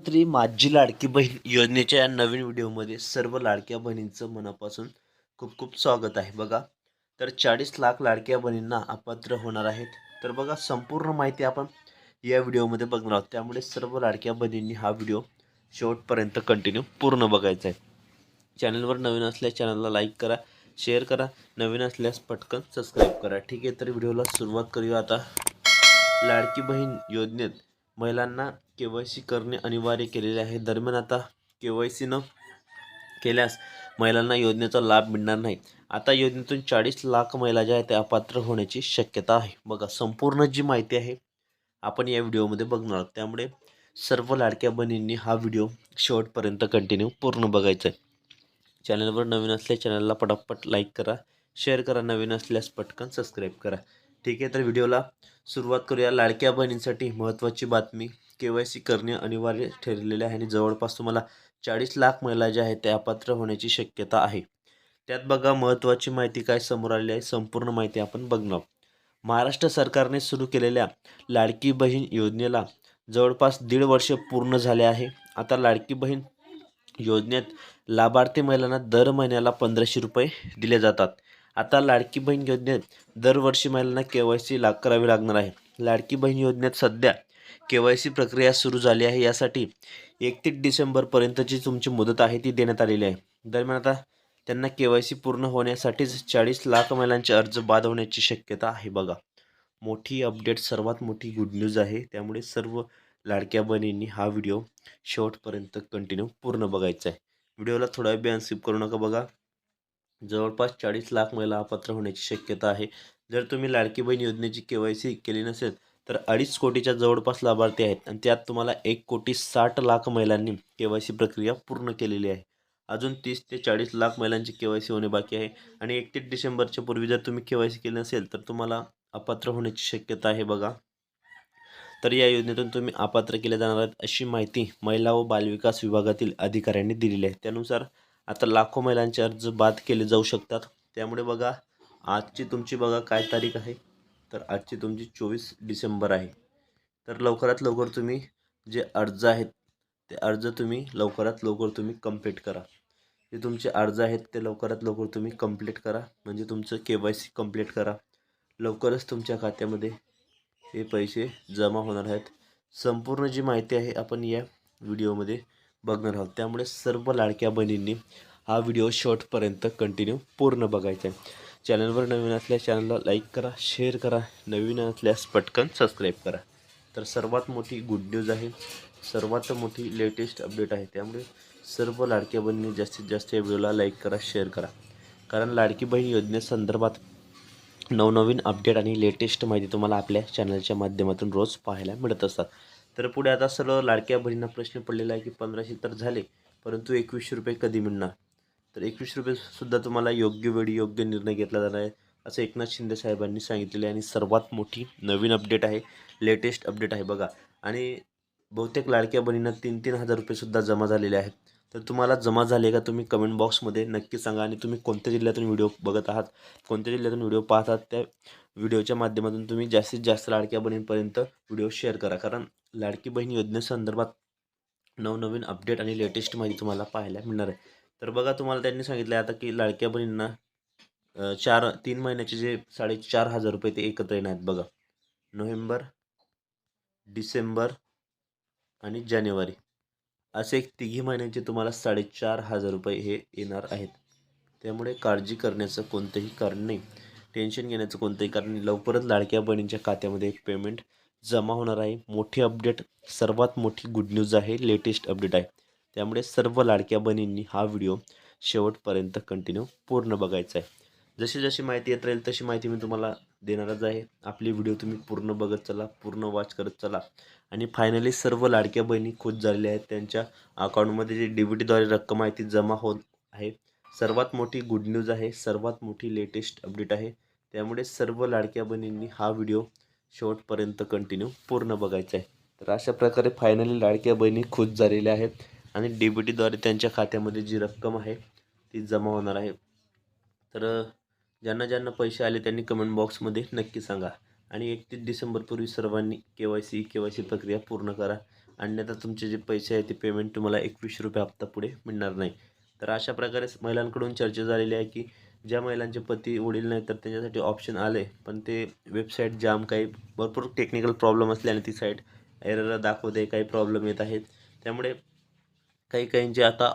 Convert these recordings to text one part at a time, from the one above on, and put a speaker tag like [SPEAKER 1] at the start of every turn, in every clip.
[SPEAKER 1] प्रधानमंत्री माझी लाडकी बहीण योजनेच्या या नवीन व्हिडिओमध्ये सर्व लाडक्या बहिणींचं मनापासून खूप खूप स्वागत आहे. बघा, तर 40 लाख लाडक्या बहिणींना अपात्र होणार आहेत. तर बघा, संपूर्ण माहिती आपण या व्हिडिओमध्ये बघणार आहोत. त्यामुळे सर्व लाडक्या बहिणींनी हा व्हिडिओ शेवटपर्यंत कंटिन्यू पूर्ण बघायचा आहे. चॅनलवर नवीन असल्यास चॅनलला लाईक करा, शेअर करा, नवीन असल्यास पटकन सबस्क्राईब करा. ठीक आहे, तर व्हिडिओला सुरुवात करूया आता. लाडकी बहीण योजनेत महिलांना KYC करणे अनिवार्य केलेले आहे. दरम्यान आता KYC न केल्यास महिलांना योजनेचा लाभ मिळणार नाही. आता योजनेतून 40 लाख महिला ज्या आहेत त्या अपात्र होण्याची शक्यता आहे. बघा, संपूर्ण जी माहिती आहे आपण या व्हिडिओमध्ये बघणार आहोत. त्यामुळे सर्व लाडक्या बहिणींनी हा व्हिडिओ शेवटपर्यंत कंटिन्यू पूर्ण बघायचा आहे. चॅनलवर नवीन असल्यास चॅनलला पटापट लाईक करा, शेअर करा, नवीन असल्यास पटकन सबस्क्राईब करा. ठीक आहे, तर व्हिडिओला सुरुवात करूया. लाडक्या बहिणींसाठी महत्त्वाची बातमी, KYC करणे अनिवार्य ठरलेले आहे आणि जवळपास तुम्हाला 40 लाख महिला ज्या आहेत त्या अपात्र होण्याची शक्यता आहे. त्यात बघा, महत्त्वाची माहिती काय समोर आलेली आहे, संपूर्ण माहिती आपण बघणार. महाराष्ट्र सरकारने सुरू केलेल्या लाडकी बहीण योजनेला जवळपास 1.5 वर्ष पूर्ण झाले आहे. आता लाडकी बहीण योजनेत लाभार्थी महिलांना दर महिन्याला 1500 रुपये दिले जातात. आता लाडकी बहीण योजनेत दरवर्षी महिलांना KYC करावी लागणार आहे. लाडकी बहीण योजनेत सध्या KYC प्रक्रिया सुरू झाली आहे. यासाठी 31 डिसेंबरपर्यंतची तुमची मुदत आहे ती देण्यात आलेली आहे. दरम्यान आता त्यांना KYC पूर्ण होण्यासाठीच 40 लाख महिलांचे अर्ज बाद होण्याची शक्यता आहे. बघा, मोठी अपडेट, सर्वात मोठी गुड न्यूज आहे. त्यामुळे सर्व लाडक्या बहिणींनी हा व्हिडिओ शेवटपर्यंत कंटिन्यू पूर्ण बघायचा आहे. व्हिडिओला थोडा वेळ स्किप करू नका. बघा, जवळपास 40 लाख महिला अपात्र होण्याची शक्यता आहे. जर तुम्ही लाडकी बहीण योजनेची KYC केली नसेल तर 2.5 कोटीच्या जवळपास लाभार्थी आहेत आणि त्यात तुम्हाला 1,60,00,000 महिलांनी KYC प्रक्रिया पूर्ण केलेली आहे. अजून 30 ते 40 लाख महिलांची KYC होणे बाकी आहे आणि 31 डिसेंबरच्या पूर्वी जर तुम्ही KYC केली नसेल तर तुम्हाला अपात्र होण्याची शक्यता आहे. बघा, तर या योजनेतून तुम्ही अपात्र केले जाणार आहेत अशी माहिती महिला व बालविकास विभागातील अधिकाऱ्यांनी दिलेली आहे. त्यानुसार आता लाखो महिलांचे अर्ज बाद केले जाऊ शकतात. त्यामुळे बघा, आजची तुमची बघा काय तारीख आहे, तर आजची तुमची 24 डिसेंबर आहे. तर लवकरात लवकर तुम्ही जे अर्ज आहेत ते अर्ज तुम्ही लवकरात लवकर तुम्ही कंप्लीट करा. जे तुमचे अर्ज आहेत ते लवकरात लवकर तुम्ही कंप्लीट करा, म्हणजे तुमचं KYC कंप्लीट करा. लवकरच तुमच्या खात्यामध्ये हे पैसे जमा होणार आहेत. संपूर्ण जी माहिती आहे आपण या व्हिडिओमध्ये बघणार आहोत. त्यामुळे सर्व लाडक्या बहिणींनी हा व्हिडिओ शेवटपर्यंत कंटिन्यू पूर्ण बघायचा आहे. चॅनलवर नवीन असल्यास चॅनलला लाईक करा, शेअर करा, नवीन असल्यास पटकन सबस्क्राईब करा. तर सर्वात मोठी गुड न्यूज आहे, सर्वात मोठी लेटेस्ट अपडेट आहे. त्यामुळे सर्व लाडक्या बहिणींनी जास्तीत जास्त या व्हिडिओला लाईक करा, शेअर करा. कारण लाडकी बहीण योजनेसंदर्भात नवनवीन अपडेट आणि लेटेस्ट माहिती तुम्हाला आपल्या चॅनलच्या माध्यमातून रोज पाहायला मिळत असतात. तर पुढे आता सर्व लाडक्या बहिणींना प्रश्न पडलेला आहे की 1500 तर झाले, परंतु 2100 रुपये कधी मिळणार? तर 2100 रुपयेसुद्धा तुम्हाला योग्य वेळी योग्य निर्णय घेतला जाणार आहे असं एकनाथ शिंदे साहेबांनी सांगितलेले आहे. आणि सर्वात मोठी नवीन अपडेट आहे, लेटेस्ट अपडेट आहे. बघा, आणि बहुतेक लाडक्या बहिणींना 3,000 रुपयेसुद्धा जमा झालेले आहेत. तर तुम्हाला जमा झाले का, तुम्ही कमेंट बॉक्समध्ये नक्की सांगा. आणि तुम्ही कोणत्या जिल्ह्यातून व्हिडिओ बघत आहात, कोणत्या जिल्ह्यातून व्हिडिओ पाहत आहात, त्या व्हिडिओच्या माध्यमातून तुम्ही जास्तीत जास्त लाडक्या बहिणींपर्यंत व्हिडिओ शेअर करा. कारण लाडकी बहीण योजनेसंदर्भात नवनवीन अपडेट आणि लेटेस्ट माहिती तुम्हाला पाहायला मिळणार आहे. तर बघा, तुम्हाला त्यांनी सांगितलं आहे आता की लाडक्या बहिणींना 3 महिन्याचे जे 4,500 रुपये ते एकत्र येणार आहेत. बघा, नोव्हेंबर, डिसेंबर आणि जानेवारी असे तिघी महिन्यांचे तुम्हाला 4,500 रुपये हे येणार आहेत. त्यामुळे काळजी करण्याचं कोणतंही कारण नाही, टेन्शन घेण्याचं कोणतंही कारण नाही. लवकरच लाडक्या बहिणींच्या खात्यामध्ये पेमेंट जमा होणार आहे. मोठी अपडेट, सर्वात मोठी गुड न्यूज आहे, लेटेस्ट अपडेट आहे. त्यामुळे सर्व लाडक्या बहिणींनी हा व्हिडिओ शेवटपर्यंत कंटिन्यू पूर्ण बघायचा आहे. जशी जशी माहिती येत राहील तशी माहिती मी तुम्हाला देणारच आहे. आपली व्हिडिओ तुम्ही पूर्ण बघत चला, पूर्ण वॉच करत चला. आणि फायनली सर्व लाडक्या बहिणी खुश झालेल्या आहेत. त्यांच्या अकाउंटमध्ये जी DBTद्वारे रक्कम आहे ती जमा होत आहे. सर्वात मोठी गुड न्यूज आहे, सर्वात मोठी लेटेस्ट अपडेट आहे. त्यामुळे सर्व लाडक्या बहिणींनी हा व्हिडिओ शेवटपर्यंत कंटिन्यू पूर्ण बघायचा आहे. तर अशा प्रकारे फायनली लाडक्या बहिणी खुश झालेल्या आहेत आणि DBTद्वारे त्यांच्या खात्यामध्ये जी रक्कम आहे ती जमा होणार आहे. तर ज्यांना ज्यांना पैसे आले त्यांनी कमेंट बॉक्समध्ये नक्की सांगा. आणि 31 डिसेंबरपूर्वी सर्वांनी KYC प्रक्रिया पूर्ण करा. अन्यथा तुमचे जे पैसे आहेत ते पेमेंट तुम्हाला ₹21 हप्ता पुढे मिळणार नाही. तर अशा प्रकारे महिलांकडून चर्चा झालेली आहे की ज्या महिलांचे पती वडील नाही तर त्यांच्यासाठी ऑप्शन आले, पण ते वेबसाईट जाम काही भरपूर टेक्निकल प्रॉब्लेम असल्याने ती साईट एरर दाखवते, काही प्रॉब्लेम येत आहेत. त्यामुळे काही काहींची आता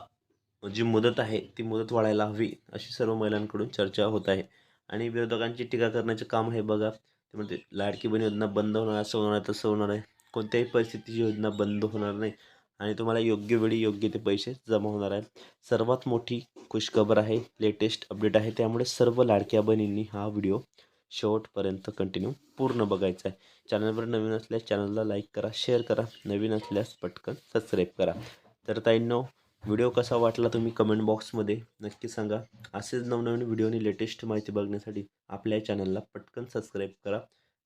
[SPEAKER 1] जी मुदत आहे ती मुदत वाढायला हवी अशी सर्व महिलांकडून चर्चा होत आहे. आणि विरोधकांची टीका करण्याचे काम आहे बघा. ते म्हणते लाडकी बहीण योजना बंद होणार, असं होणार आहे, तसं होणार आहे. कोणत्याही परिस्थितीत योजना बंद होणार नाही आणि तुम्हाला योग्य वेळी योग्य ते पैसे जमा होणार आहेत. सर्वात मोठी खुशखबर आहे, लेटेस्ट अपडेट आहे. त्यामुळे सर्व लाडक्या बहिणींनी हा व्हिडिओ शेवटपर्यंत कंटिन्यू पूर्ण बघायचा आहे. चॅनलवर नवीन असल्यास चॅनलला लाईक करा, शेअर करा. नवीन असल्यास पटकन सबस्क्राईब करा. तर ताईंनो, व्हिडिओ कसा वाटला तुम्ही कमेंट बॉक्समध्ये नक्की सांगा. असेच नवनवीन व्हिडिओ आणि लेटेस्ट माहिती बघण्यासाठी आपल्या चॅनलला पटकन सबस्क्राईब करा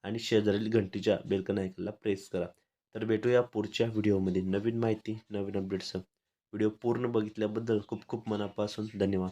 [SPEAKER 1] आणि शेजारील घंटीच्या बेलकन आयकॉनला प्रेस करा. तर भेटूया पुढच्या व्हिडिओमध्ये नवीन माहिती, नवीन अपडेट्स. व्हिडिओ पूर्ण बघितल्याबद्दल खूप खूप मनापासून धन्यवाद.